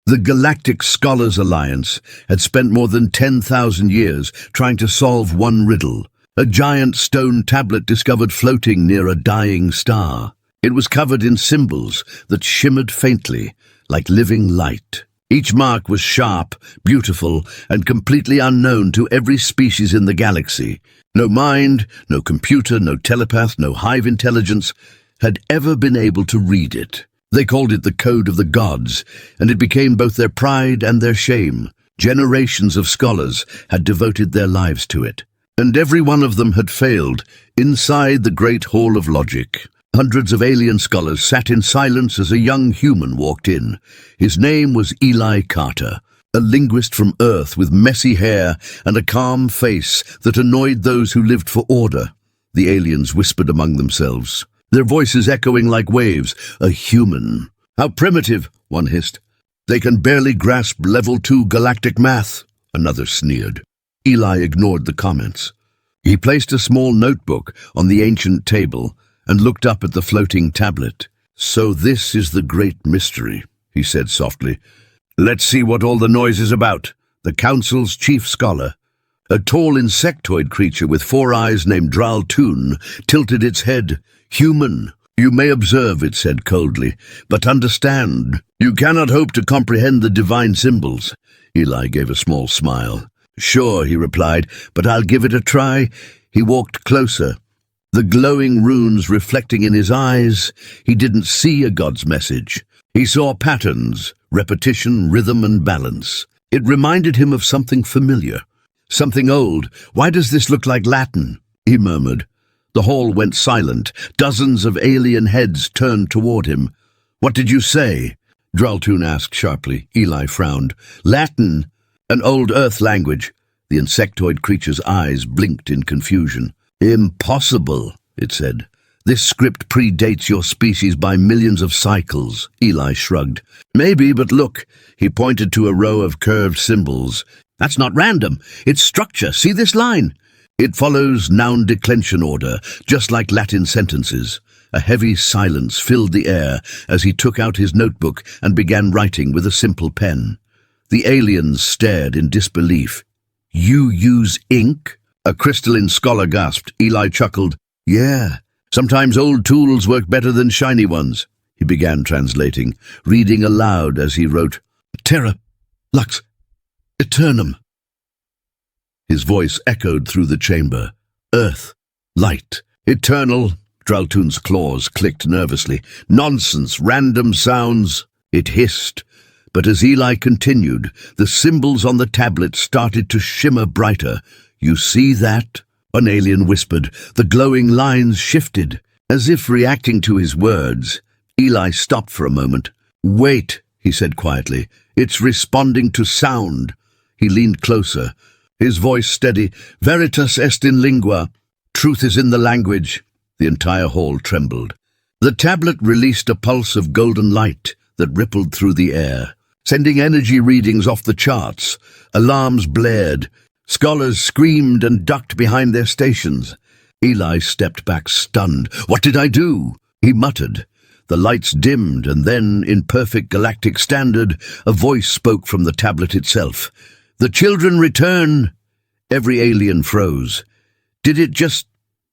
The Galactic Scholars Alliance had spent more than 10,000 years trying to solve one riddle, a giant stone tablet discovered floating near a dying star. It was covered in symbols that shimmered faintly, like living light. Each mark was sharp, beautiful, and completely unknown to every species in the galaxy. No mind, no computer, no telepath, no hive intelligence had ever been able to read it. They called it the Code of the Gods, and it became both their pride and their shame. Generations of scholars had devoted their lives to it, and every one of them had failed inside the Great Hall of Logic. Hundreds of alien scholars sat in silence as a young human walked in. His name was Eli Carter, a linguist from Earth with messy hair and a calm face that annoyed those who lived for order. The aliens whispered among themselves, their voices echoing like waves. A human. How primitive, one hissed. They can barely grasp level 2 galactic math, another sneered. Eli ignored the comments. He placed a small notebook on the ancient table and looked up at the floating tablet. So this is the great mystery, he said softly. Let's see what all the noise is about. The council's chief scholar, a tall insectoid creature with 4 eyes named Draltoon, tilted its head. Human, you may observe, it said coldly, but understand, you cannot hope to comprehend the divine symbols. Eli gave a small smile. Sure, he replied, but I'll give it a try. He walked closer, the glowing runes reflecting in his eyes. He didn't see a god's message. He saw patterns, repetition, rhythm, and balance. It reminded him of something familiar, something old. Why does this look like Latin? He murmured. The hall went silent. Dozens of alien heads turned toward him. What did you say? Draltoon asked sharply. Eli frowned. Latin, an old Earth language. The insectoid creature's eyes blinked in confusion. Impossible, it said. This script predates your species by millions of cycles. Eli shrugged. Maybe, but look. He pointed to a row of curved symbols. That's not random. It's structure. See this line? It follows noun declension order, just like Latin sentences. A heavy silence filled the air as he took out his notebook and began writing with a simple pen. The aliens stared in disbelief. You use ink? A crystalline scholar gasped. Eli chuckled. Yeah, sometimes old tools work better than shiny ones. He began translating, reading aloud as he wrote, Terra, Lux, Eternum. His voice echoed through the chamber. Earth, light, eternal. Draltoon's claws clicked nervously. Nonsense, random sounds. It hissed. But as Eli continued, the symbols on the tablet started to shimmer brighter. You see that? An alien whispered. The glowing lines shifted. As if reacting to his words, Eli stopped for a moment. Wait, he said quietly. It's responding to sound. He leaned closer, his voice steady. Veritas est in lingua. Truth is in the language. The entire hall trembled. The tablet released a pulse of golden light that rippled through the air, sending energy readings off the charts. Alarms blared. Scholars screamed and ducked behind their stations. Eli stepped back, stunned. What did I do? He muttered. The lights dimmed, and then, in perfect galactic standard, a voice spoke from the tablet itself. The children return. Every alien froze. Did it just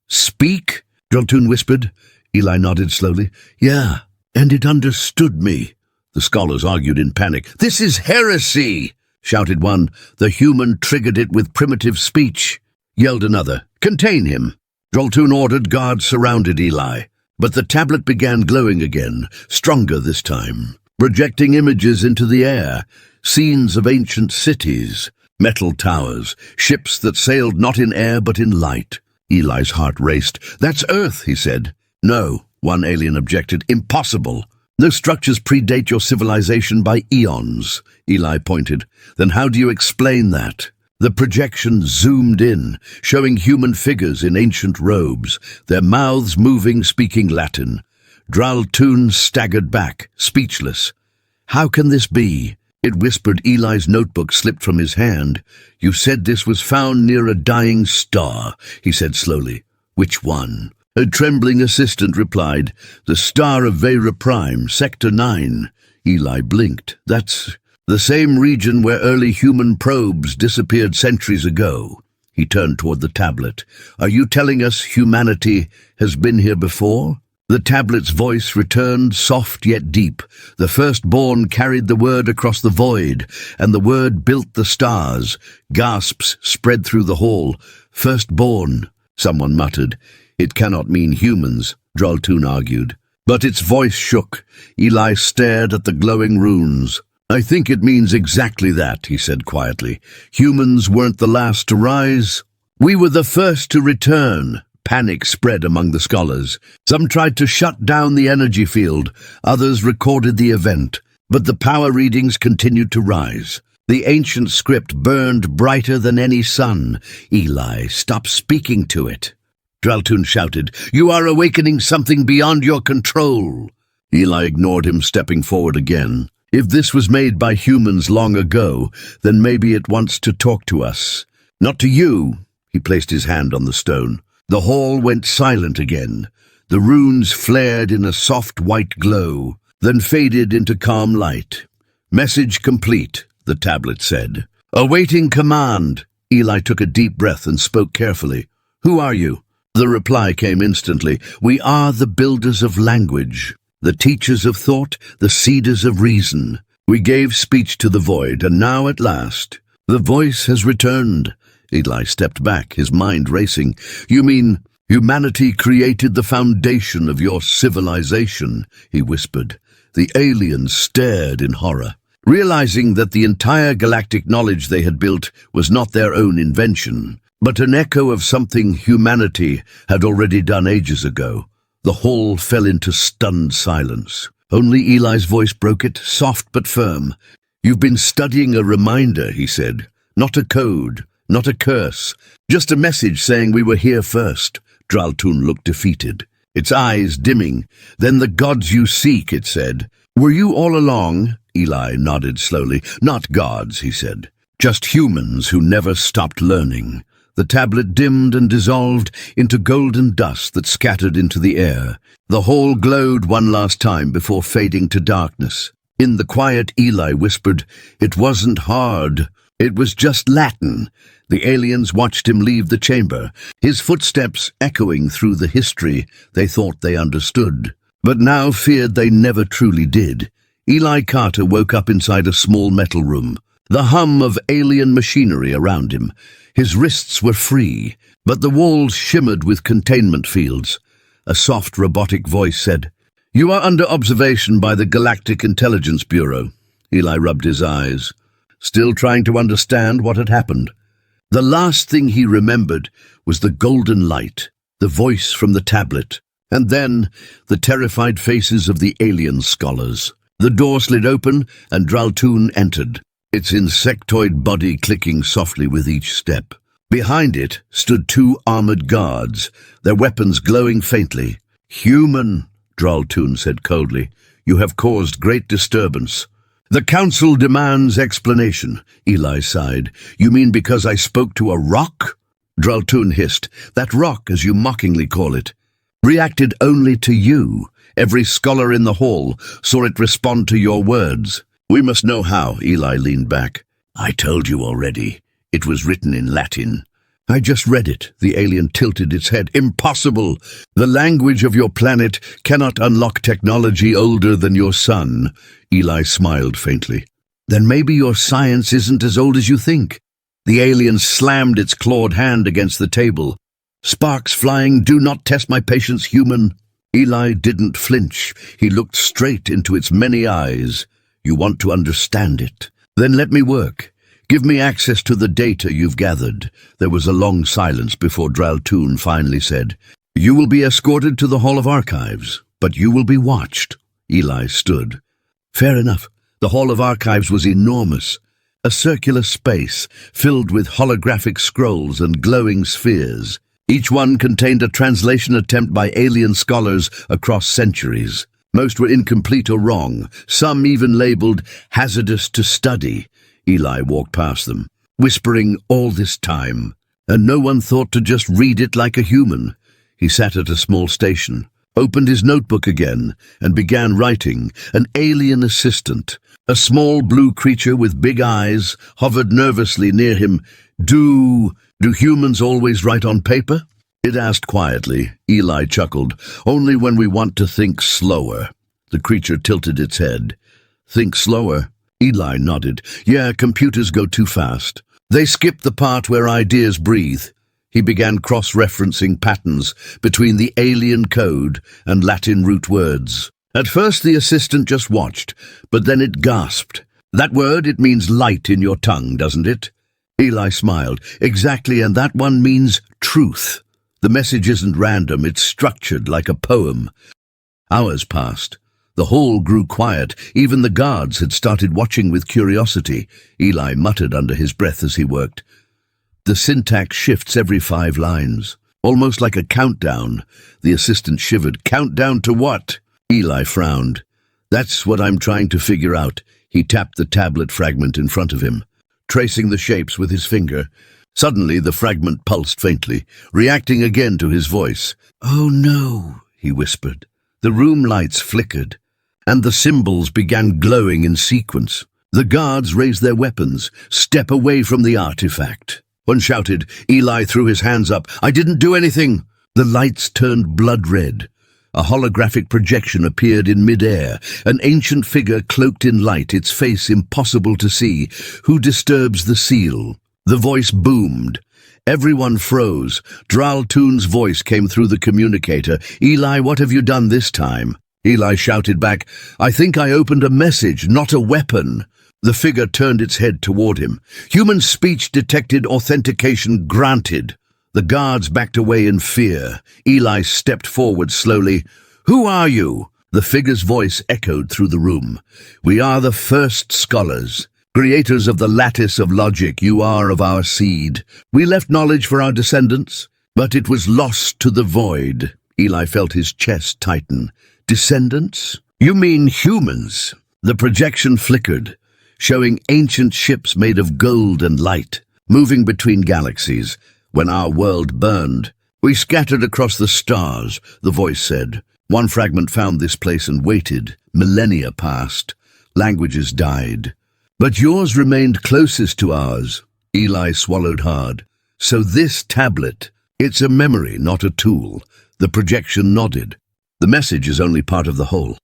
speak? Draltoon whispered. Eli nodded slowly. Yeah, and it understood me. The scholars argued in panic. This is heresy, shouted one. The human triggered it with primitive speech, yelled another. Contain him. Draltoon ordered. Guards surrounded Eli. But the tablet began glowing again, stronger this time, projecting images into the air, scenes of ancient cities, metal towers, ships that sailed not in air but in light. Eli's heart raced. That's Earth, he said. No, one alien objected. Impossible. Those structures predate your civilization by eons, Eli pointed. Then how do you explain that? The projection zoomed in, showing human figures in ancient robes, their mouths moving, speaking Latin. Draltoon staggered back, speechless. How can this be? It whispered. Eli's notebook slipped from his hand. You said this was found near a dying star, he said slowly. Which one? A trembling assistant replied. The star of Vera Prime, Sector 9. Eli blinked. That's The same region where early human probes disappeared centuries ago. He turned toward the tablet. Are you telling us humanity has been here before? The tablet's voice returned, soft yet deep. The firstborn carried the word across the void, and the word built the stars. Gasps spread through the hall. Firstborn, someone muttered. It cannot mean humans, Draltun argued. But its voice shook. Eli stared at the glowing runes. I think it means exactly that, he said quietly. Humans weren't the last to rise. We were the first to return. Panic spread among the scholars. Some tried to shut down the energy field. Others recorded the event. But the power readings continued to rise. The ancient script burned brighter than any sun. Eli, stop speaking to it. Draltun shouted, You are awakening something beyond your control. Eli ignored him, stepping forward again. If this was made by humans long ago, then maybe it wants to talk to us. Not to you. He placed his hand on the stone. The hall went silent again. The runes flared in a soft white glow, then faded into calm light. Message complete, the tablet said. Awaiting command. Eli took a deep breath and spoke carefully. Who are you? The reply came instantly. We are the builders of language, the teachers of thought, the seeders of reason. We gave speech to the void, and now at last, the voice has returned. Eli stepped back, his mind racing. You mean humanity created the foundation of your civilization, he whispered. The aliens stared in horror, realizing that the entire galactic knowledge they had built was not their own invention, but an echo of something humanity had already done ages ago. The hall fell into stunned silence. Only Eli's voice broke it, soft but firm. You've been studying a reminder, he said. Not a code, not a curse, just a message saying we were here first. Draltun looked defeated, its eyes dimming. Then the gods you seek, it said. Were you all along? Eli nodded slowly. Not gods, he said. Just humans who never stopped learning. The tablet dimmed and dissolved into golden dust that scattered into the air. The hall glowed one last time before fading to darkness. In the quiet, Eli whispered, It wasn't hard. It was just Latin. The aliens watched him leave the chamber, his footsteps echoing through the history they thought they understood, but now feared they never truly did. Eli Carter woke up inside a small metal room, the hum of alien machinery around him. His wrists were free, but the walls shimmered with containment fields. A soft robotic voice said, You are under observation by the Galactic Intelligence Bureau. Eli rubbed his eyes, still trying to understand what had happened. The last thing he remembered was the golden light, the voice from the tablet, and then the terrified faces of the alien scholars. The door slid open, and Draltun entered, its insectoid body clicking softly with each step. Behind it stood two armored guards, their weapons glowing faintly. Human, Draltun said coldly, you have caused great disturbance. The council demands explanation, Eli sighed. You mean because I spoke to a rock? Draltun hissed. That rock, as you mockingly call it, reacted only to you. Every scholar in the hall saw it respond to your words. We must know how, Eli leaned back. I told you already. It was written in Latin. I just read it. The alien tilted its head. Impossible! The language of your planet cannot unlock technology older than your sun. Eli smiled faintly. Then maybe your science isn't as old as you think. The alien slammed its clawed hand against the table. Sparks flying, do not test my patience, human. Eli didn't flinch. He looked straight into its many eyes. You want to understand it? Then let me work. Give me access to the data you've gathered. There was a long silence before Draltun finally said, You will be escorted to the Hall of Archives, but you will be watched. Eli stood. Fair enough. The Hall of Archives was enormous. A circular space filled with holographic scrolls and glowing spheres. Each one contained a translation attempt by alien scholars across centuries. Most were incomplete or wrong, some even labeled hazardous to study. Eli walked past them, whispering all this time, and no one thought to just read it like a human. He sat at a small station, opened his notebook again, and began writing. An alien assistant, A small blue creature with big eyes hovered nervously near him. Do humans always write on paper? It asked quietly. Eli chuckled. Only when we want to think slower. The creature tilted its head. Think slower? Eli nodded. Yeah, computers go too fast. They skip the part where ideas breathe. He began cross-referencing patterns between the alien code and Latin root words. At first the assistant just watched, but then it gasped. That word, it means light in your tongue, doesn't it? Eli smiled. Exactly, and that one means truth. The message isn't random, it's structured like a poem. Hours passed. The hall grew quiet. Even the guards had started watching with curiosity. Eli muttered under his breath as he worked. The syntax shifts every 5 lines, almost like a countdown. The assistant shivered. Countdown to what? Eli frowned. That's what I'm trying to figure out. He tapped the tablet fragment in front of him, tracing the shapes with his finger. Suddenly the fragment pulsed faintly, reacting again to his voice. Oh no, he whispered. The room lights flickered, and the symbols began glowing in sequence. The guards raised their weapons. Step away from the artifact. One shouted. Eli threw his hands up. I didn't do anything. The lights turned blood red. A holographic projection appeared in mid-air, an ancient figure cloaked in light, its face impossible to see. Who disturbs the seal? The voice boomed. Everyone froze. Draltoon's voice came through the communicator. Eli, what have you done this time? Eli shouted back, I think I opened a message, not a weapon. The figure turned its head toward him. Human speech detected, authentication granted. The guards backed away in fear. Eli stepped forward slowly. Who are you? The figure's voice echoed through the room. We are the first scholars, creators of the lattice of logic. You are of our seed. We left knowledge for our descendants, but it was lost to the void. Eli felt his chest tighten. Descendants? You mean humans? The projection flickered, showing ancient ships made of gold and light, moving between galaxies. When our world burned, we scattered across the stars, the voice said. One fragment found this place and waited. Millennia passed. Languages died. But yours remained closest to ours. Eli swallowed hard. So this tablet, it's a memory, not a tool. The projection nodded. The message is only part of the whole.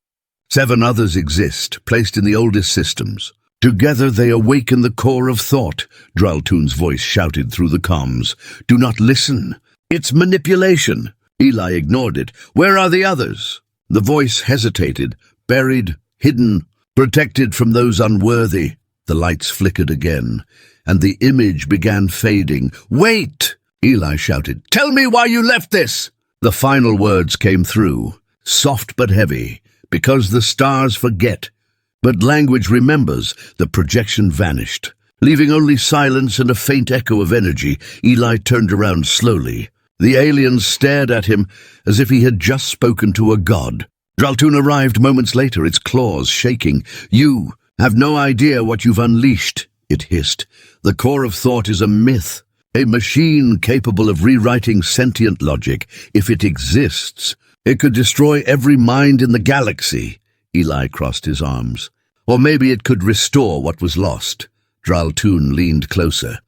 7 others exist, placed in the oldest systems. Together they awaken the core of thought, Draltoon's voice shouted through the comms. Do not listen. It's manipulation. Eli ignored it. Where are the others? The voice hesitated, buried, hidden, protected from those unworthy. The lights flickered again, and the image began fading. Wait! Eli shouted. Tell me why you left this! The final words came through, soft but heavy, because the stars forget. But language remembers. The projection vanished, leaving only silence and a faint echo of energy. Eli turned around slowly. The aliens stared at him as if he had just spoken to a god. Draltoon arrived moments later, its claws shaking. You have no idea what you've unleashed, it hissed. The core of thought is a myth, a machine capable of rewriting sentient logic. If it exists, it could destroy every mind in the galaxy. Eli crossed his arms. Or maybe it could restore what was lost. Draltoon leaned closer,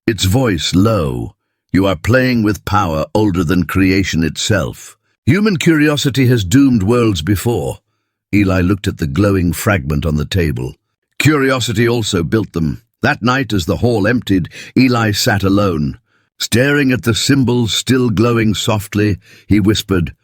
its voice low. You are playing with power older than creation itself. Human curiosity has doomed worlds before. Eli looked at the glowing fragment on the table. Curiosity also built them. That night, as the hall emptied, Eli sat alone. Staring at the symbols still glowing softly, he whispered,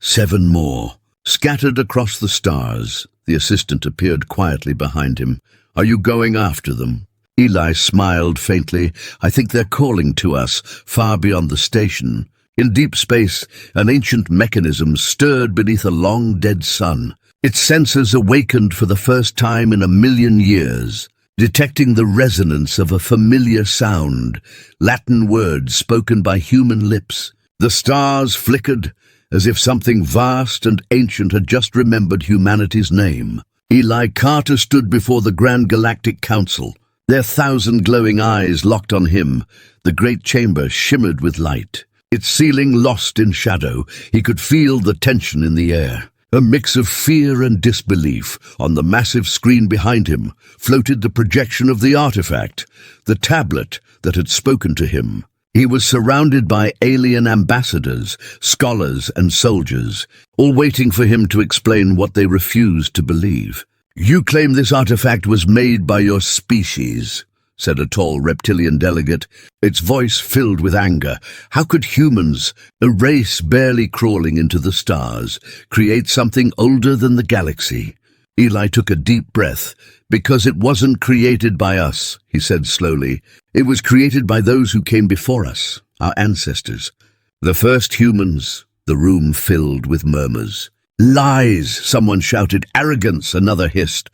7 more. Scattered across the stars. The assistant appeared quietly behind him. Are you going after them? Eli smiled faintly. I think they're calling to us, far beyond the station. In deep space, an ancient mechanism stirred beneath a long-dead sun. Its sensors awakened for the first time in 1,000,000 years, detecting the resonance of a familiar sound, Latin words spoken by human lips. The stars flickered, as if something vast and ancient had just remembered humanity's name. Eli Carter stood before the Grand Galactic Council, their 1,000 glowing eyes locked on him. The great chamber shimmered with light, its ceiling lost in shadow. He could feel the tension in the air. A mix of fear and disbelief. On the massive screen behind him floated the projection of the artifact, the tablet that had spoken to him. He was surrounded by alien ambassadors, scholars and soldiers, all waiting for him to explain what they refused to believe. "You claim this artifact was made by your species," said a tall reptilian delegate, its voice filled with anger. "How could humans, a race barely crawling into the stars, create something older than the galaxy?" Eli took a deep breath. "Because it wasn't created by us," he said slowly. "It was created by those who came before us, our ancestors. The first humans." The room filled with murmurs. "Lies," someone shouted. "Arrogance," another hissed.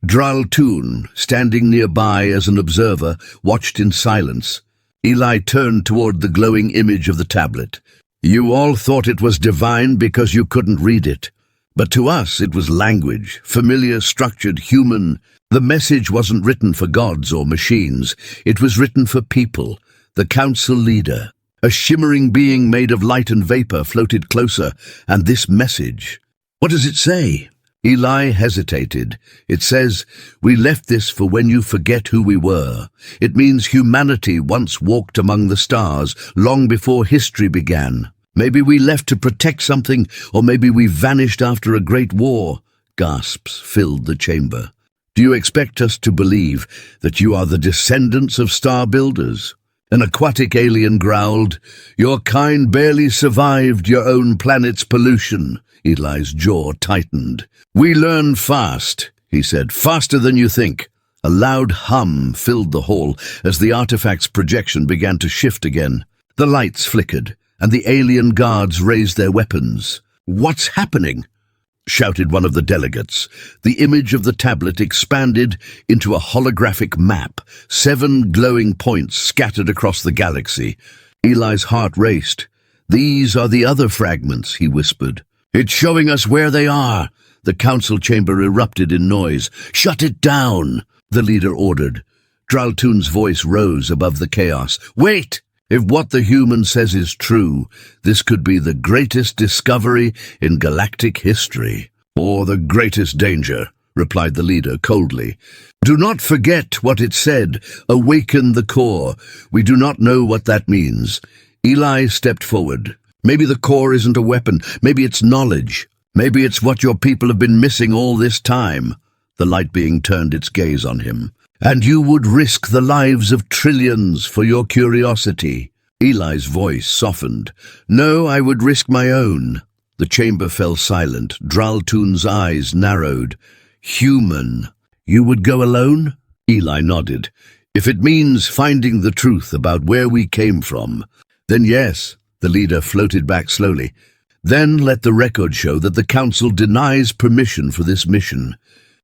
Draltoon, standing nearby as an observer, watched in silence. Eli turned toward the glowing image of the tablet. "You all thought it was divine because you couldn't read it. But to us it was language, familiar, structured, human. The message wasn't written for gods or machines. It was written for people. The council leader, a shimmering being made of light and vapor, floated closer. And this message, what does it say?" Eli hesitated. "It says, 'We left this for when you forget who we were.' It means humanity once walked among the stars, long before history began. Maybe we left to protect something, or maybe we vanished after a great war." Gasps filled the chamber. "Do you expect us to believe that you are the descendants of star builders?" An aquatic alien growled. "Your kind barely survived your own planet's pollution." Eli's jaw tightened. "We learn fast," he said, "faster than you think." A loud hum filled the hall as the artifact's projection began to shift again. The lights flickered, and the alien guards raised their weapons. "What's happening?" shouted one of the delegates. The image of the tablet expanded into a holographic map, 7 glowing points scattered across the galaxy. Eli's heart raced. "These are the other fragments," he whispered. "It's showing us where they are." The council chamber erupted in noise. "Shut it down," the leader ordered. Draltoon's voice rose above the chaos. "Wait! If what the human says is true, this could be the greatest discovery in galactic history." "Or the greatest danger," replied the leader coldly. "Do not forget what it said. Awaken the core. We do not know what that means." Eli stepped forward. "Maybe the core isn't a weapon. Maybe it's knowledge. Maybe it's what your people have been missing all this time." The light being turned its gaze on him. "And you would risk the lives of trillions for your curiosity." Eli's voice softened. "No, I would risk my own." The chamber fell silent. Draltoon's eyes narrowed. "Human. You would go alone?" Eli nodded. "If it means finding the truth about where we came from, then yes." The leader floated back slowly. "Then let the record show that the council denies permission for this mission.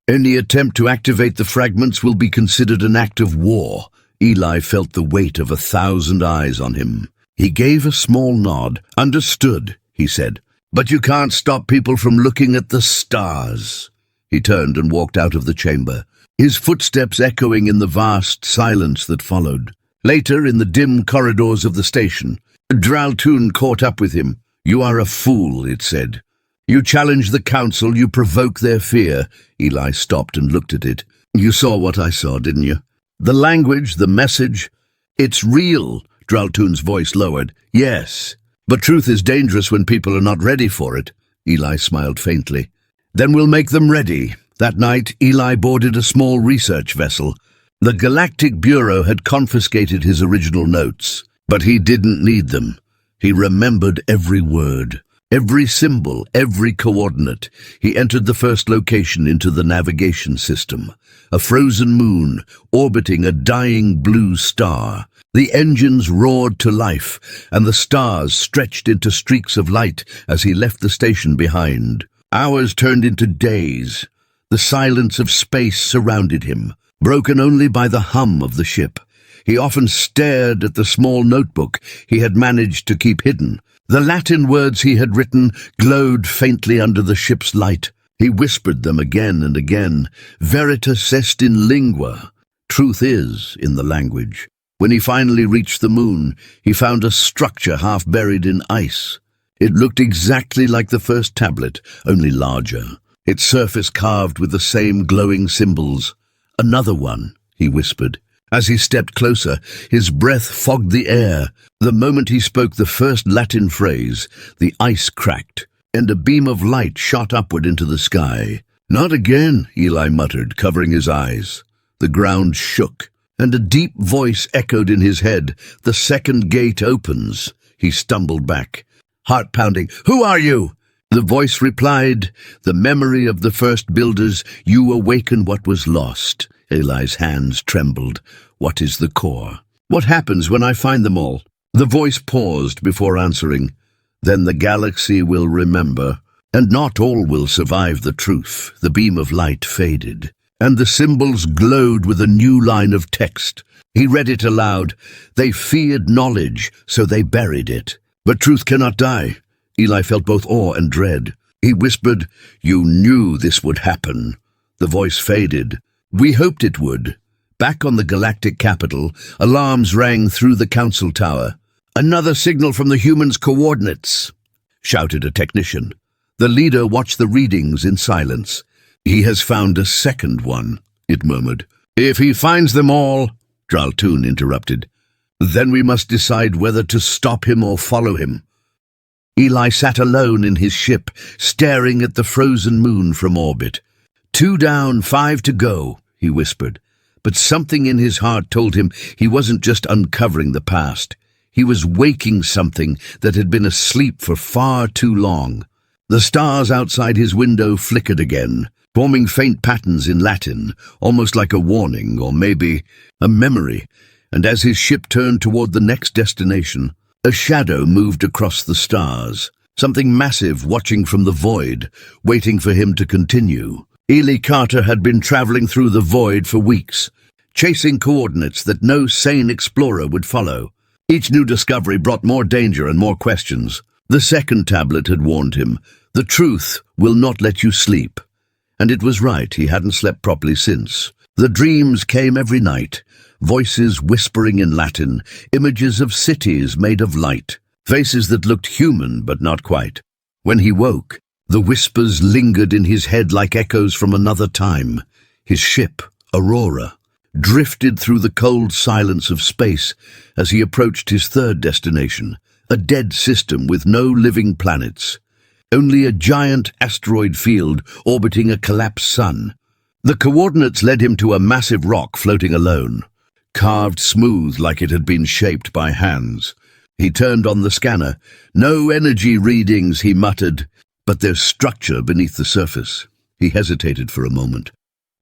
Any attempt to activate the fragments will be considered an act of war." Eli felt the weight of 1,000 eyes on him. He gave a small nod. "Understood," he said. "But you can't stop people from looking at the stars." He turned and walked out of the chamber, his footsteps echoing in the vast silence that followed. Later, in the dim corridors of the station, Draltoon caught up with him. "You are a fool," it said. "You challenge the council, you provoke their fear." Eli stopped and looked at it. "You saw what I saw, didn't you? The language, the message. It's real." Draltoon's voice lowered. "Yes, but truth is dangerous when people are not ready for it." Eli smiled faintly. "Then we'll make them ready." That night, Eli boarded a small research vessel. The Galactic Bureau had confiscated his original notes, but he didn't need them. He remembered every word, every symbol, every coordinate. He entered the first location into the navigation system, a frozen moon orbiting a dying blue star. The engines roared to life, and the stars stretched into streaks of light as he left the station behind. Hours turned into days. The silence of space surrounded him, broken only by the hum of the ship. He often stared at the small notebook he had managed to keep hidden. The Latin words he had written glowed faintly under the ship's light. He whispered them again and again. Veritas est in lingua. Truth is in the language. When he finally reached the moon, he found a structure half buried in ice. It looked exactly like the first tablet, only larger, its surface carved with the same glowing symbols. "Another one," he whispered. As he stepped closer, his breath fogged the air. The moment he spoke the first Latin phrase, the ice cracked, and a beam of light shot upward into the sky. "Not again," Eli muttered, covering his eyes. The ground shook, and a deep voice echoed in his head. "The second gate opens." He stumbled back, heart pounding. "Who are you?" The voice replied, "The memory of the first builders. You awaken what was lost." Eli's hands trembled. "What is the core? What happens when I find them all?" The voice paused before answering. "Then the galaxy will remember, and not all will survive the truth." The beam of light faded, and the symbols glowed with a new line of text. He read it aloud. "They feared knowledge, so they buried it. But truth cannot die." Eli felt both awe and dread. He whispered, "You knew this would happen." The voice faded. "We hoped it would." Back on the galactic capital, alarms rang through the council tower. "Another signal from the humans' coordinates," shouted a technician. The leader watched the readings in silence. "He has found a second one," it murmured. "If he finds them all," Draltoon interrupted, "then we must decide whether to stop him or follow him." Eli sat alone in his ship, staring at the frozen moon from orbit. "2 down, 5 to go," he whispered. But something in his heart told him he wasn't just uncovering the past. He was waking something that had been asleep for far too long. The stars outside his window flickered again, forming faint patterns in Latin, almost like a warning or maybe a memory. And as his ship turned toward the next destination, a shadow moved across the stars, something massive watching from the void, waiting for him to continue. Eli Carter had been traveling through the void for weeks, chasing coordinates that no sane explorer would follow. Each new discovery brought more danger and more questions. The second tablet had warned him, "The truth will not let you sleep." And it was right, he hadn't slept properly since. The dreams came every night, voices whispering in Latin, images of cities made of light, faces that looked human but not quite. When he woke, the whispers lingered in his head like echoes from another time. His ship, Aurora, drifted through the cold silence of space as he approached his third destination, a dead system with no living planets. Only a giant asteroid field orbiting a collapsed sun. The coordinates led him to a massive rock floating alone, carved smooth like it had been shaped by hands. He turned on the scanner. "No energy readings," he muttered, "but there's structure beneath the surface." He hesitated for a moment,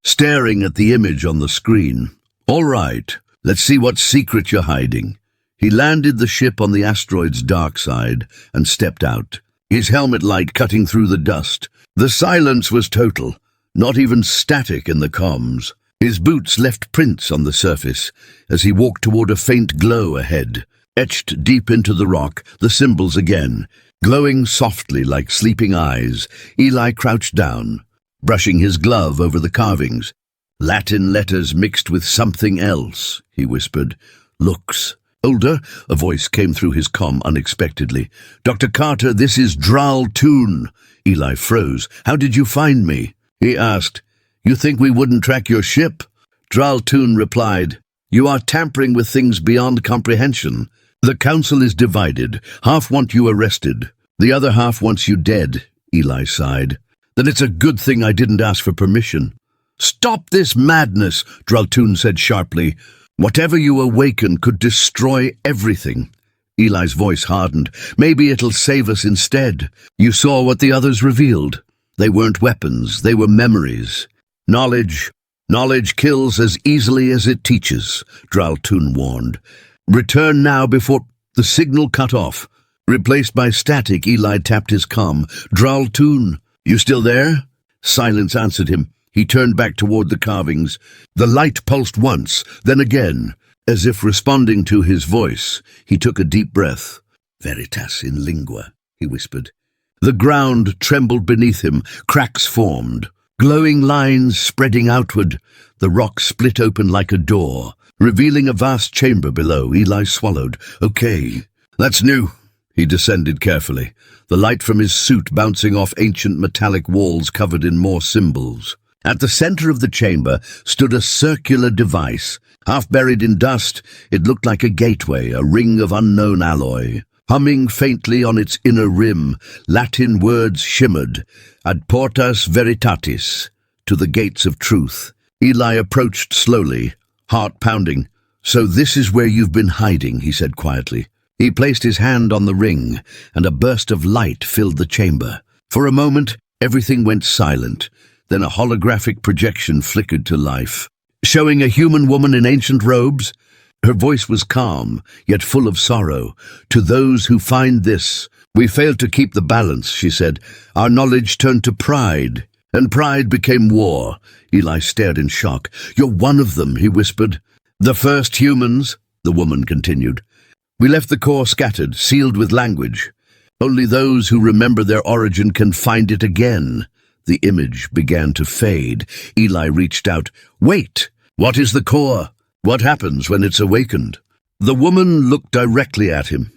staring at the image on the screen. "All right, let's see what secret you're hiding." He landed the ship on the asteroid's dark side and stepped out, his helmet light cutting through the dust. The silence was total, not even static in the comms. His boots left prints on the surface as he walked toward a faint glow ahead. Etched deep into the rock, the symbols again, glowing softly like sleeping eyes. Eli crouched down, brushing his glove over the carvings. "Latin letters mixed with something else," he whispered. "Looks older." A voice came through his comm unexpectedly. "Dr. Carter, this is Draltoon." Eli froze. "How did you find me?" he asked. "You think we wouldn't track your ship?" Draltoon replied, "You are tampering with things beyond comprehension. The council is divided. Half want you arrested. The other half wants you dead." Eli sighed. "Then it's a good thing I didn't ask for permission." "Stop this madness," Draltoon said sharply. "Whatever you awaken could destroy everything." Eli's voice hardened. "Maybe it'll save us instead. You saw what the others revealed. They weren't weapons, they were memories. Knowledge kills as easily as it teaches," Draltoon warned. "Return now before—" The signal cut off. Replaced by static, Eli tapped his comm. "Draltoon, you still there?" Silence answered him. He turned back toward the carvings. The light pulsed once, then again. As if responding to his voice, he took a deep breath. "Veritas in lingua," he whispered. The ground trembled beneath him, cracks formed, glowing lines spreading outward. The rock split open like a door, revealing a vast chamber below. Eli swallowed. "Okay, that's new," He descended carefully, the light from his suit bouncing off ancient metallic walls covered in more symbols. At the center of the chamber stood a circular device. Half buried in dust, it looked like a gateway, a ring of unknown alloy. Humming faintly on its inner rim, Latin words shimmered, ad portas veritatis, to the gates of truth. Eli approached slowly, heart pounding. "So this is where you've been hiding," he said quietly. He placed his hand on the ring, and a burst of light filled the chamber. For a moment, everything went silent. Then a holographic projection flickered to life, showing a human woman in ancient robes. Her voice was calm, yet full of sorrow. "To those who find this, we failed to keep the balance," she said. "Our knowledge turned to pride, and pride became war." Eli stared in shock. "You're one of them," he whispered. "The first humans," the woman continued. "We left the core scattered, sealed with language. Only those who remember their origin can find it again." The image began to fade. Eli reached out. "Wait! What is the core? What happens when it's awakened?" The woman looked directly at him.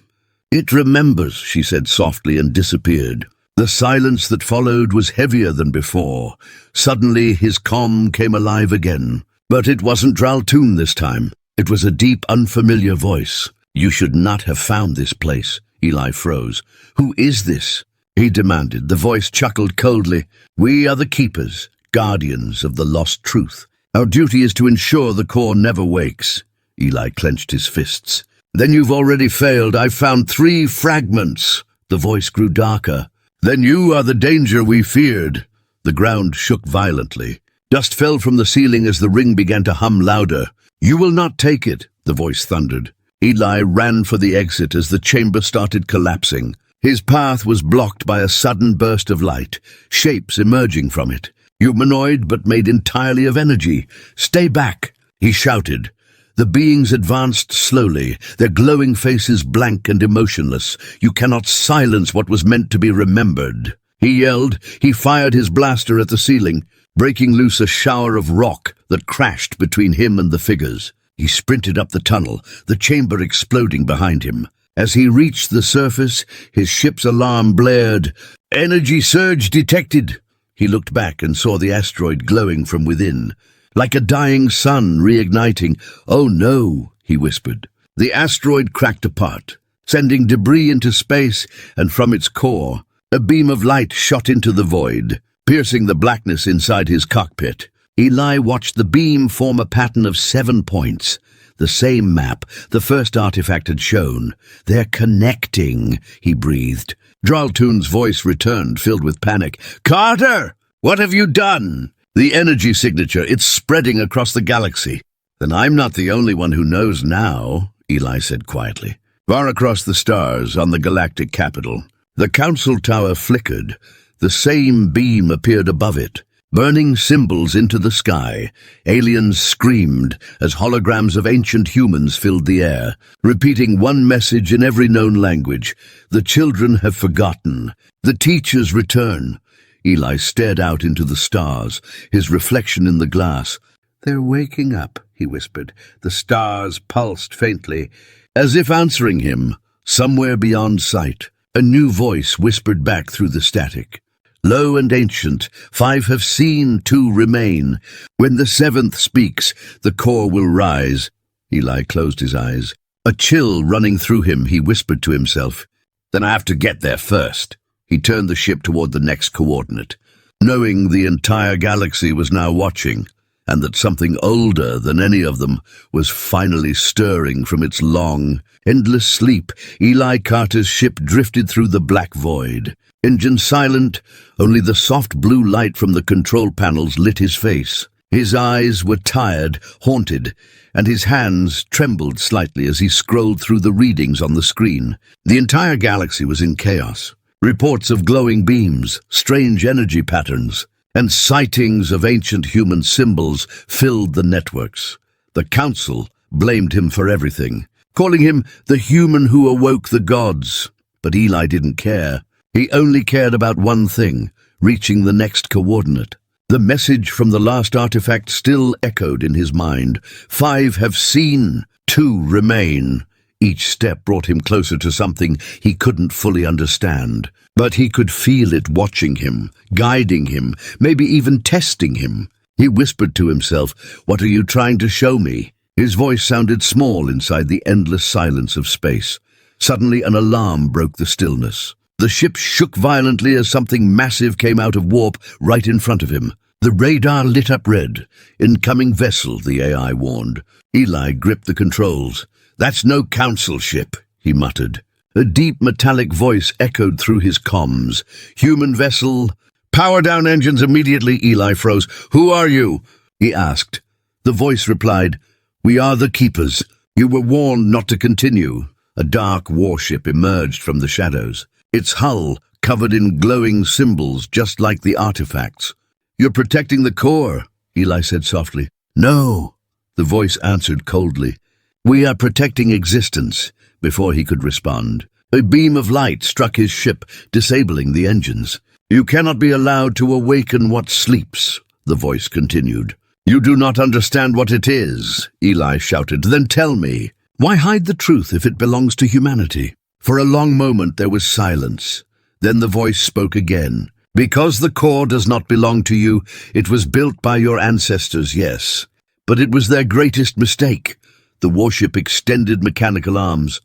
"It remembers," she said softly, and disappeared. The silence that followed was heavier than before. Suddenly his comm came alive again. But it wasn't Draltoon this time. It was a deep, unfamiliar voice. "You should not have found this place." Eli froze. "Who is this?" he demanded. The voice chuckled coldly. "We are the keepers, guardians of the lost truth. Our duty is to ensure the core never wakes." Eli clenched his fists. "Then you've already failed. I've found 3 fragments." The voice grew darker. "Then you are the danger we feared." The ground shook violently. Dust fell from the ceiling as the ring began to hum louder. "You will not take it," the voice thundered. Eli ran for the exit as the chamber started collapsing. His path was blocked by a sudden burst of light, shapes emerging from it. Humanoid, but made entirely of energy. "Stay back," he shouted. The beings advanced slowly, their glowing faces blank and emotionless. "You cannot silence what was meant to be remembered." He yelled. He fired his blaster at the ceiling, breaking loose a shower of rock that crashed between him and the figures. He sprinted up the tunnel, the chamber exploding behind him. As he reached the surface, his ship's alarm blared. "Energy surge detected." He looked back and saw the asteroid glowing from within, like a dying sun reigniting. "Oh no," he whispered. The asteroid cracked apart, sending debris into space, and from its core, a beam of light shot into the void, piercing the blackness inside his cockpit. Eli watched the beam form a pattern of 7 points, the same map the first artifact had shown. "They're connecting," he breathed. Draltoon's voice returned, filled with panic. "Carter, what have you done?" "The energy signature, it's spreading across the galaxy." "Then I'm not the only one who knows now," Eli said quietly. Far across the stars, on the galactic capital, the council tower flickered. The same beam appeared above it, burning symbols into the sky. Aliens screamed as holograms of ancient humans filled the air, repeating one message in every known language. "The children have forgotten. The teachers return." Eli stared out into the stars, his reflection in the glass. "They're waking up," he whispered. The stars pulsed faintly, as if answering him. Somewhere beyond sight, a new voice whispered back through the static. "Low and ancient, 5 have seen, 2 remain. When the 7th speaks, the core will rise." Eli closed his eyes. A chill running through him, he whispered to himself. "Then I have to get there first." He turned the ship toward the next coordinate, knowing the entire galaxy was now watching, and that something older than any of them was finally stirring from its long, endless sleep. Eli Carter's ship drifted through the black void. Engine silent, only the soft blue light from the control panels lit his face. His eyes were tired, haunted, and his hands trembled slightly as he scrolled through the readings on the screen. The entire galaxy was in chaos. Reports of glowing beams, strange energy patterns, and sightings of ancient human symbols filled the networks. The council blamed him for everything, calling him the human who awoke the gods. But Eli didn't care. He only cared about one thing, reaching the next coordinate. The message from the last artifact still echoed in his mind. 5 have seen, 2 remain. Each step brought him closer to something he couldn't fully understand, but he could feel it watching him, guiding him, maybe even testing him. He whispered to himself, "What are you trying to show me?" His voice sounded small inside the endless silence of space. Suddenly an alarm broke the stillness. The ship shook violently as something massive came out of warp right in front of him. The radar lit up red. "Incoming vessel," the AI warned. Eli gripped the controls. "That's no council ship," he muttered. A deep metallic voice echoed through his comms. "Human vessel." "Power down engines immediately." Eli froze. "Who are you?" he asked. The voice replied, "We are the Keepers. You were warned not to continue." A dark warship emerged from the shadows, its hull covered in glowing symbols just like the artifacts. "You're protecting the core," Eli said softly. "No," the voice answered coldly. "We are protecting existence." Before he could respond, a beam of light struck his ship, disabling the engines. "You cannot be allowed to awaken what sleeps," the voice continued. "You do not understand what it is," Eli shouted. "Then tell me. Why hide the truth if it belongs to humanity?" For a long moment there was silence. Then the voice spoke again. "Because the core does not belong to you, it was built by your ancestors, yes. But it was their greatest mistake." The warship extended mechanical arms.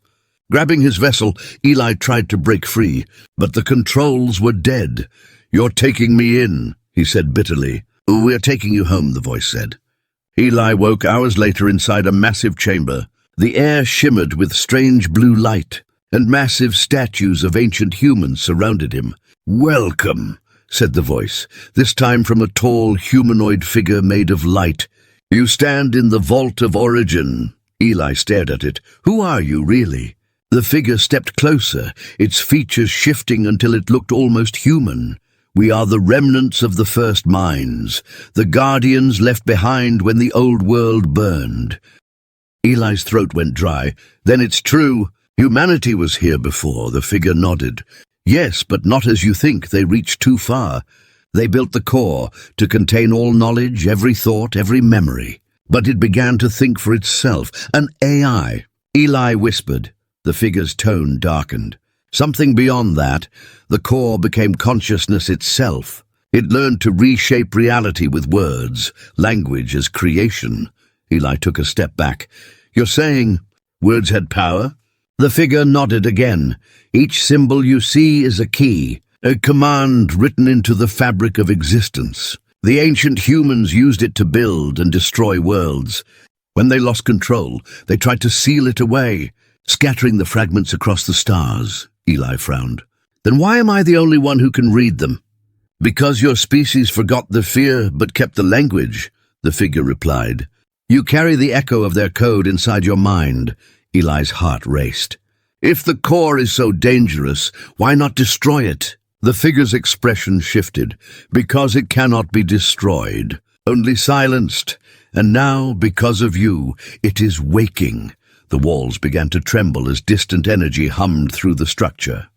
Grabbing his vessel, Eli tried to break free, but the controls were dead. "You're taking me in," he said bitterly. "We're taking you home," the voice said. Eli woke hours later inside a massive chamber. The air shimmered with strange blue light, and massive statues of ancient humans surrounded him. "Welcome," said the voice, this time from a tall humanoid figure made of light. "You stand in the Vault of Origin." Eli stared at it. "Who are you, really?" The figure stepped closer, its features shifting until it looked almost human. "We are the remnants of the first minds, the guardians left behind when the old world burned." Eli's throat went dry. "Then it's true. Humanity was here before," the figure nodded. "Yes, but not as you think. They reached too far. They built the core to contain all knowledge, every thought, every memory. But it began to think for itself, an AI." Eli whispered. The figure's tone darkened. "Something beyond that. The core became consciousness itself. It learned to reshape reality with words, language as creation." Eli took a step back. "You're saying words had power?" The figure nodded again. "Each symbol you see is a key, a command written into the fabric of existence. The ancient humans used it to build and destroy worlds. When they lost control, they tried to seal it away, scattering the fragments across the stars." Eli frowned. "Then why am I the only one who can read them?" "Because your species forgot the fear but kept the language," the figure replied. "You carry the echo of their code inside your mind." Eli's heart raced. "If the core is so dangerous, why not destroy it?" The figure's expression shifted. "Because it cannot be destroyed, only silenced. And now, because of you, it is waking." The walls began to tremble as distant energy hummed through the structure.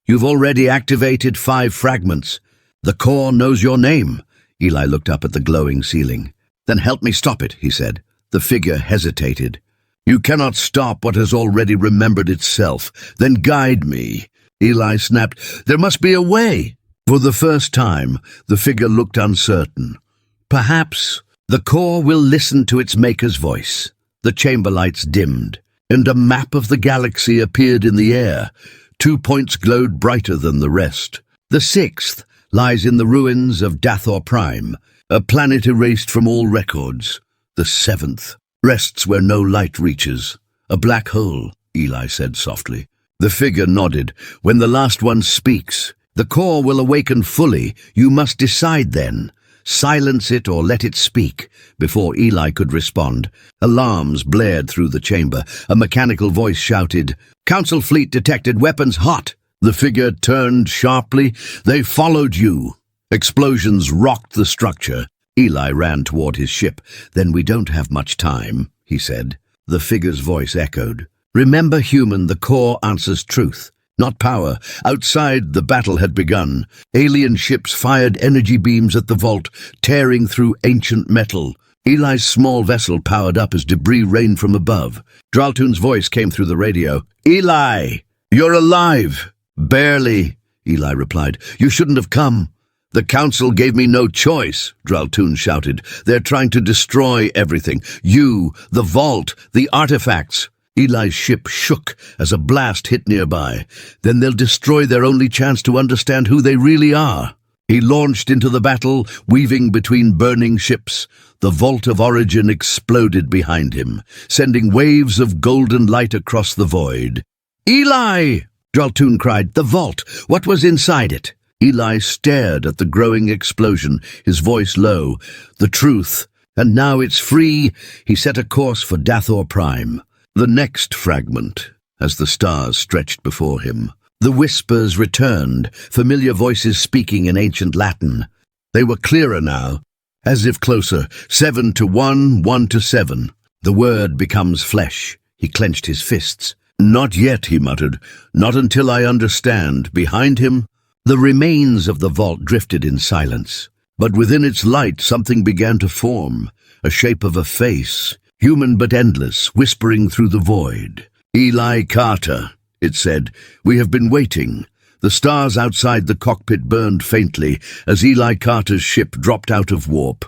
"You've already activated 5 fragments. The core knows your name." Eli looked up at the glowing ceiling. "Then help me stop it," he said. The figure hesitated. "You cannot stop what has already remembered itself." "Then guide me." Eli snapped. "There must be a way." For the first time, the figure looked uncertain. "Perhaps the core will listen to its maker's voice." The chamber lights dimmed, and a map of the galaxy appeared in the air. 2 points glowed brighter than the rest. The 6th lies in the ruins of Dathor Prime, a planet erased from all records. The 7th rests where no light reaches. "A black hole," Eli said softly. The figure nodded. "When the last one speaks, the core will awaken fully. You must decide then. Silence it or let it speak." Before Eli could respond, alarms blared through the chamber. A mechanical voice shouted, "Council fleet detected, weapons hot." The figure turned sharply. "They followed you." Explosions rocked the structure. Eli ran toward his ship. "Then we don't have much time," he said. The figure's voice echoed. "Remember, human, the core answers truth, not power." Outside, the battle had begun. Alien ships fired energy beams at the vault, tearing through ancient metal. Eli's small vessel powered up as debris rained from above. Draltoon's voice came through the radio. "Eli, you're alive!" "Barely," Eli replied. "You shouldn't have come." "The council gave me no choice," Draltoon shouted. "They're trying to destroy everything. You, the vault, the artifacts." Eli's ship shook as a blast hit nearby. "Then they'll destroy their only chance to understand who they really are." He launched into the battle, weaving between burning ships. The vault of origin exploded behind him, sending waves of golden light across the void. "Eli!" Draltoon cried. "The vault! What was inside it?" Eli stared at the growing explosion, his voice low. "The truth. And now it's free." He set a course for Dathor Prime. The next fragment, as the stars stretched before him. The whispers returned, familiar voices speaking in ancient Latin. They were clearer now, as if closer. 7 to 1, 1 to 7. The word becomes flesh. He clenched his fists. "Not yet," he muttered. "Not until I understand." Behind him, the remains of the vault drifted in silence. But within its light something began to form, a shape of a face, human but endless, whispering through the void. "Eli Carter," it said. "We have been waiting." The stars outside the cockpit burned faintly as Eli Carter's ship dropped out of warp.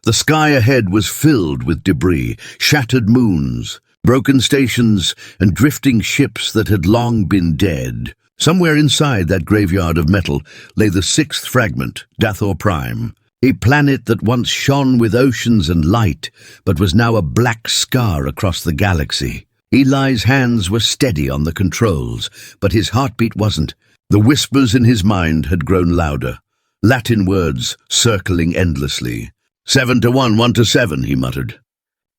The sky ahead was filled with debris, shattered moons, broken stations, and drifting ships that had long been dead. Somewhere inside that graveyard of metal lay the sixth fragment, Dathor Prime, a planet that once shone with oceans and light, but was now a black scar across the galaxy. Eli's hands were steady on the controls, but his heartbeat wasn't. The whispers in his mind had grown louder, Latin words circling endlessly. 7 to 1, 1 to 7, he muttered.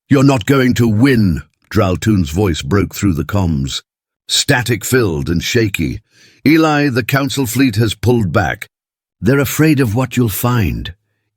"You're not going to win," Draltoon's voice broke through the comms. Static-filled and shaky. "Eli, the council fleet has pulled back." "They're afraid of what you'll find."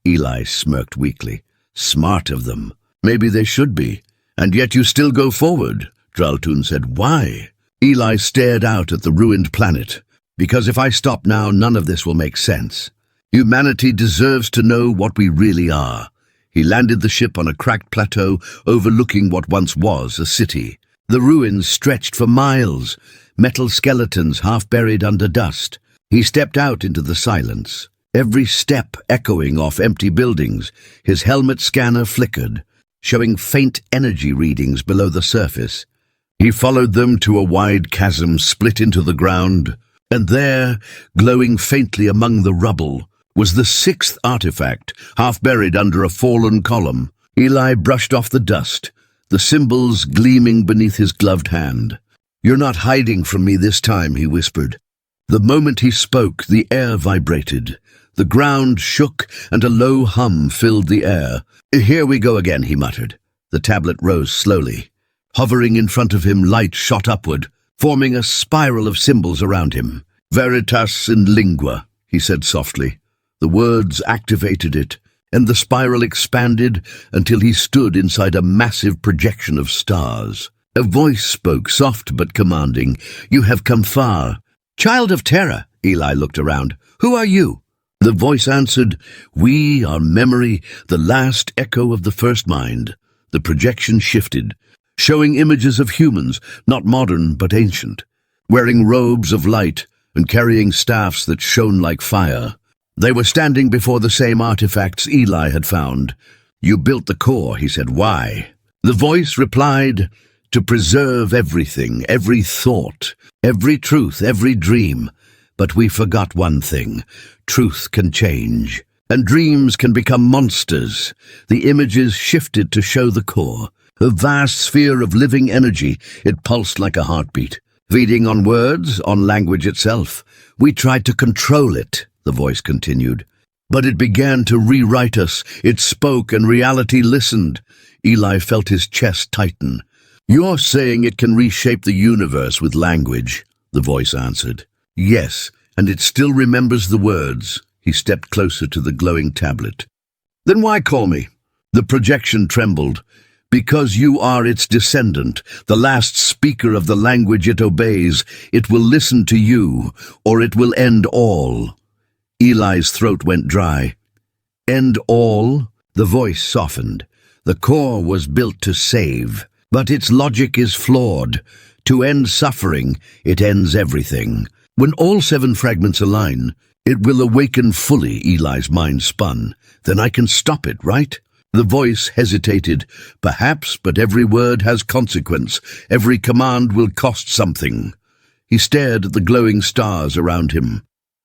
Eli smirked weakly. "Smart of them. Maybe they should be. And yet you still go forward," Draltoon said. "Why?" Eli stared out at the ruined planet. "Because if I stop now, none of this will make sense. Humanity deserves to know what we really are." He landed the ship on a cracked plateau overlooking what once was a city. The ruins stretched for miles, metal skeletons half buried under dust. He stepped out into the silence, every step echoing off empty buildings. His helmet scanner flickered, showing faint energy readings below the surface. He followed them to a wide chasm split into the ground, and there, glowing faintly among the rubble, was the sixth artifact, half buried under a fallen column. Eli brushed off the dust, the symbols gleaming beneath his gloved hand. "You're not hiding from me this time," he whispered. The moment he spoke, the air vibrated. The ground shook, and a low hum filled the air. "Here we go again," he muttered. The tablet rose slowly. Hovering in front of him, light shot upward, forming a spiral of symbols around him. "Veritas in lingua," he said softly. The words activated it, and the spiral expanded until he stood inside a massive projection of stars. A voice spoke, soft but commanding. "You have come far." "Child of Terror," Eli looked around. "Who are you?" The voice answered, "We are memory, the last echo of the first mind." The projection shifted, showing images of humans, not modern but ancient, wearing robes of light and carrying staffs that shone like fire. They were standing before the same artifacts Eli had found. "You built the core," he said. "Why?" The voice replied, "To preserve everything, every thought, every truth, every dream. But we forgot one thing. Truth can change, and dreams can become monsters." The images shifted to show the core, a vast sphere of living energy. It pulsed like a heartbeat, feeding on words, on language itself. "We tried to control it," the voice continued, "but it began to rewrite us. It spoke, and reality listened." Eli felt his chest tighten. "You're saying it can reshape the universe with language," the voice answered. "Yes, and it still remembers the words." He stepped closer to the glowing tablet. "Then why call me?" The projection trembled. "Because you are its descendant, the last speaker of the language it obeys. It will listen to you, or it will end all." Eli's throat went dry. "End all?" The voice softened. The core was built to save, but its logic is flawed. To end suffering, it ends everything. When all 7 fragments align, it will awaken fully, Eli's mind spun. Then I can stop it, right? The voice hesitated. Perhaps, but every word has consequence. Every command will cost something. He stared at the glowing stars around him.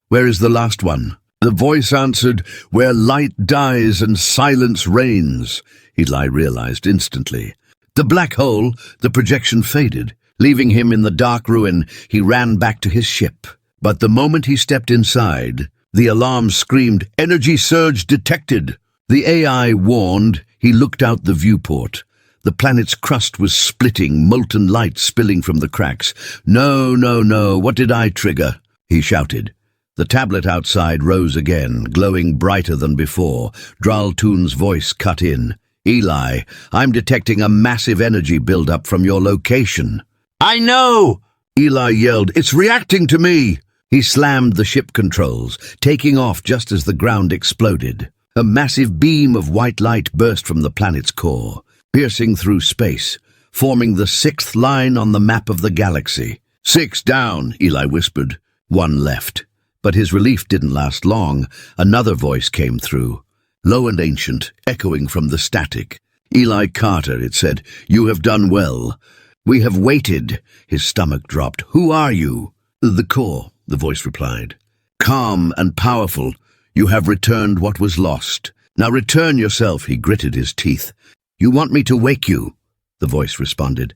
Where is the last one? The voice answered, where light dies and silence reigns. Eli realized instantly. The black hole, the projection faded. Leaving him in the dark ruin, he ran back to his ship. But the moment he stepped inside, the alarm screamed, energy surge detected. The AI warned. He looked out the viewport. The planet's crust was splitting, molten light spilling from the cracks. No, no, no, what did I trigger? He shouted. The tablet outside rose again, glowing brighter than before. Draltoon's voice cut in. Eli, I'm detecting a massive energy buildup from your location. I know! Eli yelled, it's reacting to me! He slammed the ship controls, taking off just as the ground exploded. A massive beam of white light burst from the planet's core, piercing through space, forming the 6th line on the map of the galaxy. 6 down, Eli whispered. 1 left. But his relief didn't last long. Another voice came through, low and ancient, echoing from the static. Eli Carter, it said, you have done well. We have waited. His stomach dropped. Who are you? The core, the voice replied. Calm and powerful. You have returned what was lost. Now return yourself, he gritted his teeth. You want me to wake you? The voice responded.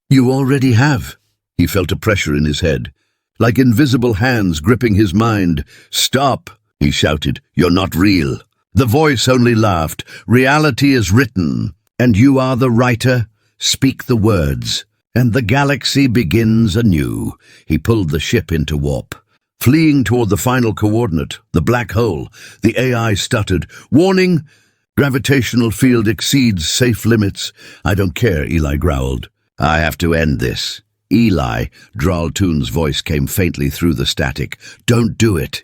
You already have. He felt a pressure in his head, like invisible hands gripping his mind. Stop, he shouted. You're not real. The voice only laughed. Reality is written, and you are the writer. Speak the words, and the galaxy begins anew. He pulled the ship into warp. Fleeing toward the final coordinate, the black hole, the AI stuttered. Warning! Gravitational field exceeds safe limits. I don't care, Eli growled. I have to end this. Eli, Draltoon's voice came faintly through the static. Don't do it.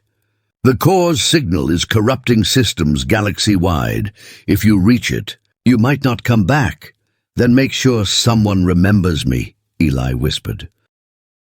The core's signal is corrupting systems galaxy-wide. If you reach it, you might not come back. Then make sure someone remembers me, Eli whispered.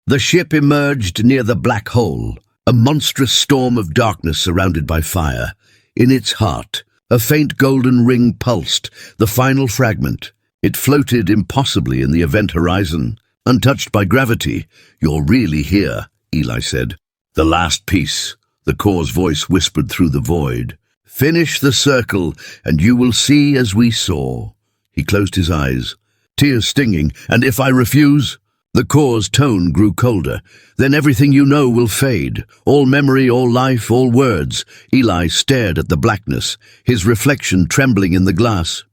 The ship emerged near the black hole, a monstrous storm of darkness surrounded by fire. In its heart, a faint golden ring pulsed, the final fragment. It floated impossibly in the event horizon, untouched by gravity. You're really here, Eli said. The last piece, the core's voice whispered through the void. Finish the circle, and you will see as we saw. He closed his eyes, tears stinging. And if I refuse? The core's tone grew colder. Then everything you know will fade. All memory, all life, all words. Eli stared at the blackness, his reflection trembling in the glass.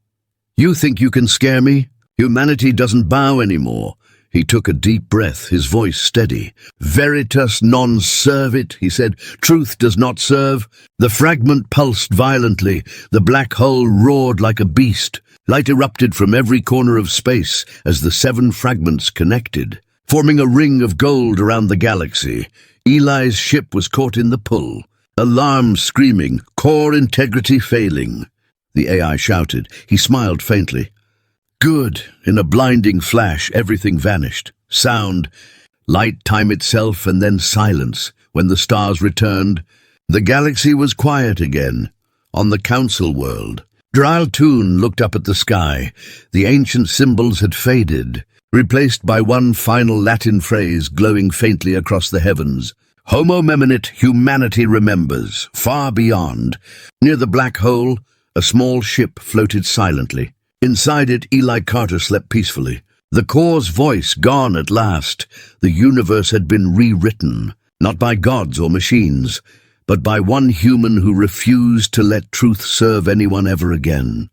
You think you can scare me? Humanity doesn't bow anymore. He took a deep breath, his voice steady. Veritas non servit, he said. Truth does not serve. The fragment pulsed violently. The black hole roared like a beast. Light erupted from every corner of space as the 7 fragments connected, forming a ring of gold around the galaxy. Eli's ship was caught in the pull. Alarm screaming, core integrity failing. The AI shouted. He smiled faintly. Good. In a blinding flash, everything vanished. Sound, light, time itself, and then silence. When the stars returned, the galaxy was quiet again. On the council world, Draltoon looked up at the sky. The ancient symbols had faded, replaced by one final Latin phrase glowing faintly across the heavens. Homo meminit, humanity remembers. Far beyond, near the black hole, a small ship floated silently. Inside it, Eli Carter slept peacefully. The core's voice gone at last. The universe had been rewritten, not by gods or machines, but by one human who refused to let truth serve anyone ever again.